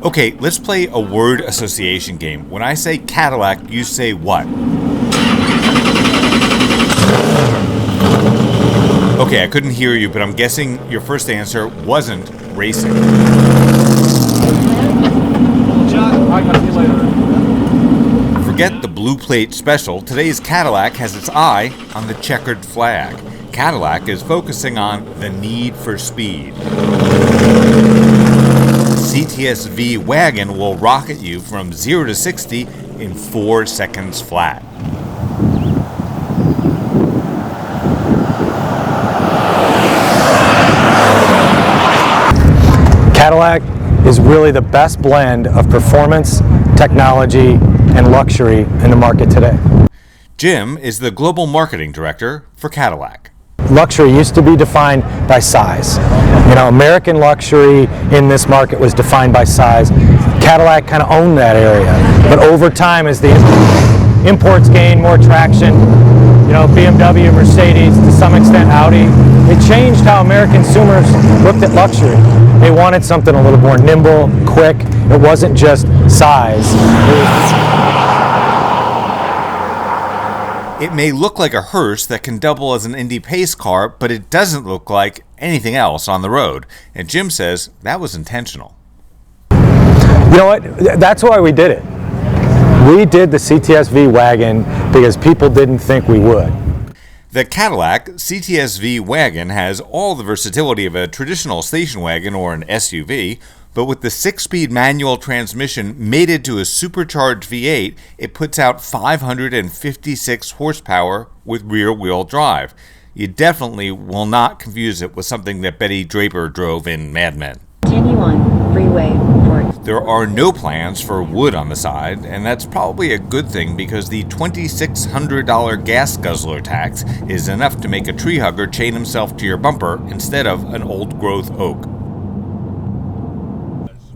Okay, let's play a word association game. When I say Cadillac, you say what? Okay, I couldn't hear you, but I'm guessing your first answer wasn't racing. Forget the blue plate special. Today's Cadillac has its eye on the checkered flag. Cadillac is focusing on the need for speed. The CTS-V wagon will rocket you from 0 to 60 in 4 seconds flat. Cadillac is really the best blend of performance, technology, and luxury in the market today. Jim is the global marketing director for Cadillac. Luxury used to be defined by size. American luxury in this market was defined by size. Cadillac kind of owned that area. But over time, as the imports gained more traction, BMW, Mercedes, to some extent Audi, it changed how American consumers looked at luxury. They wanted something a little more nimble, quick. It wasn't just size. It may look like a hearse that can double as an Indy pace car, but it doesn't look like anything else on the road. And Jim says that was intentional. You know what? That's why we did it. We did the CTS-V wagon because people didn't think we would. The Cadillac CTS-V wagon has all the versatility of a traditional station wagon or an SUV, but with the 6-speed manual transmission mated to a supercharged V8, it puts out 556 horsepower with rear-wheel drive. You definitely will not confuse it with something that Betty Draper drove in Mad Men. Continue on freeway report. There are no plans for wood on the side, and that's probably a good thing because the $2,600 gas guzzler tax is enough to make a tree hugger chain himself to your bumper instead of an old-growth oak.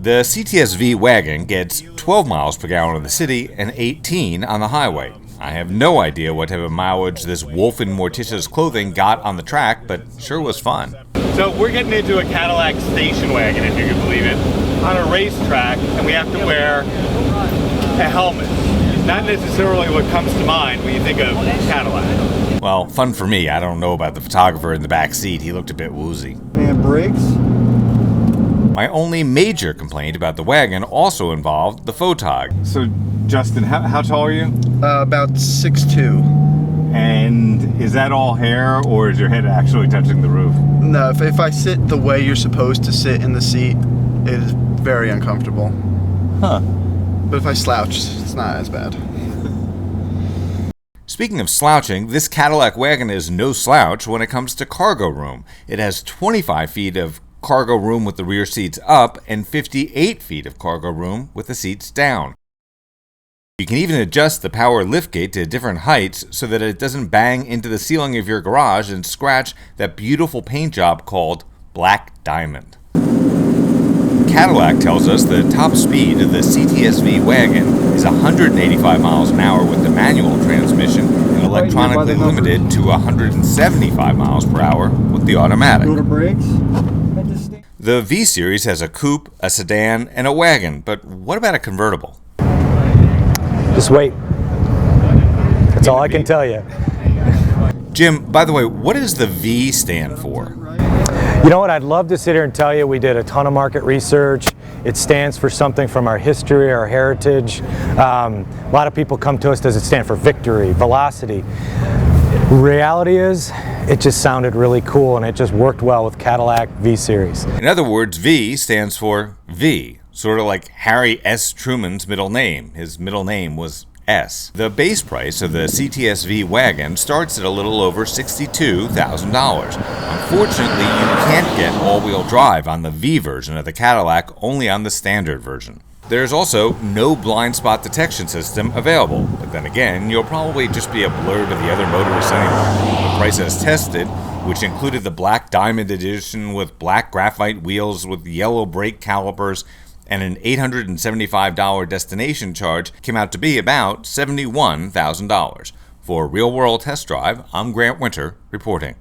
The CTS-V wagon gets 12 miles per gallon in the city and 18 on the highway. I have no idea what type of mileage this wolf in Morticia's clothing got on the track, but sure was fun. So we're getting into a Cadillac station wagon, if you can believe it, on a racetrack, and we have to wear a helmet. Not necessarily what comes to mind when you think of Cadillac. Well, fun for me. I don't know about the photographer in the back seat. He looked a bit woozy. And brakes. My only major complaint about the wagon also involved the photog. So, Justin, how tall are you? About 6'2". And is that all hair, or is your head actually touching the roof? No, if I sit the way you're supposed to sit in the seat, it is very uncomfortable. Huh. But if I slouch, it's not as bad. Speaking of slouching, this Cadillac wagon is no slouch when it comes to cargo room. It has 25 feet of cargo room with the rear seats up and 58 feet of cargo room with the seats down. You can even adjust the power liftgate to different heights so that it doesn't bang into the ceiling of your garage and scratch that beautiful paint job called Black Diamond. Cadillac tells us the top speed of the CTS-V wagon is 185 miles an hour with the manual transmission and electronically limited to 175 miles per hour with the automatic. The V Series has a coupe, a sedan, and a wagon, but what about a convertible? Just wait. That's all I can tell you. Jim, by the way, what does the V stand for? You know what? I'd love to sit here and tell you we did a ton of market research. It stands for something from our history, our heritage. A lot of people come to us, does it stand for victory, velocity? Reality is, it just sounded really cool and it just worked well with Cadillac V Series. In other words, V stands for V, sort of like Harry S. Truman's middle name. His middle name was S. The base price of the CTS-V wagon starts at a little over $62,000. Unfortunately, you can't get all-wheel drive on the V version of the Cadillac, only on the standard version. There's also no blind spot detection system available, but then again, you'll probably just be a blur to the other motorists anyway. The price as tested, which included the Black Diamond edition with black graphite wheels with yellow brake calipers and an $875 destination charge, came out to be about $71,000. For Real World Test Drive, I'm Grant Winter reporting.